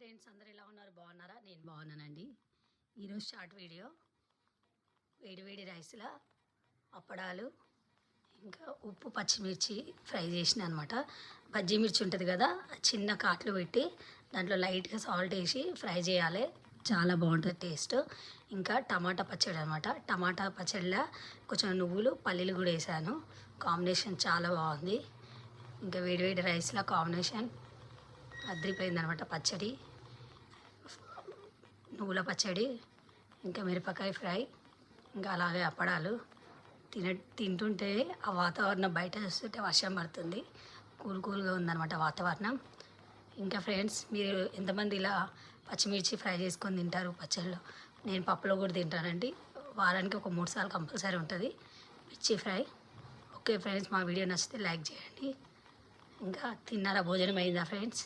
Friends, అందరు ఎలా ఉన్నారు? బాగున్నారా? నేను బాగున్నానండి. ఈరోజు షార్ట్ వీడియో, వేడి రైస్లో అప్పడాలు ఇంకా ఉప్పు పచ్చిమిర్చి ఫ్రై చేసిన అనమాట. బజ్జీ మిర్చి ఉంటుంది కదా, చిన్న కాట్లు పెట్టి దాంట్లో లైట్గా సాల్ట్ వేసి ఫ్రై చేయాలి. చాలా బాగుంటుంది టేస్ట్. ఇంకా టమాటా పచ్చడి అనమాట. టమాటా పచ్చడిలో కొంచెం నువ్వులు పల్లీలు కూడా వేసాను. కాంబినేషన్ చాలా బాగుంది. ఇంకా వేడి రైస్లో కాంబినేషన్ అదిరిపోయింది అనమాట. పచ్చడి, నువ్వుల పచ్చడి, ఇంకా మిరపకాయ ఫ్రై, ఇంకా అలాగే అప్పడాలు తింటుంటే ఆ వాతావరణం బయట చూస్తుంటే వర్షం పడుతుంది. కూల్గా ఉందన్నమాట వాతావరణం. ఇంకా ఫ్రెండ్స్, మీరు ఎంతమంది ఇలా పచ్చిమిర్చి ఫ్రై చేసుకొని తింటారు పచ్చళ్ళు? నేను పప్పులో కూడా తింటానండి. వారానికి ఒక 3 సార్లు కంపల్సరీ ఉంటుంది మిర్చి ఫ్రై. ఓకే ఫ్రెండ్స్, మా వీడియో నచ్చితే లైక్ చేయండి. ఇంకా తిన్నారా? భోజనం అయిందా ఫ్రెండ్స్?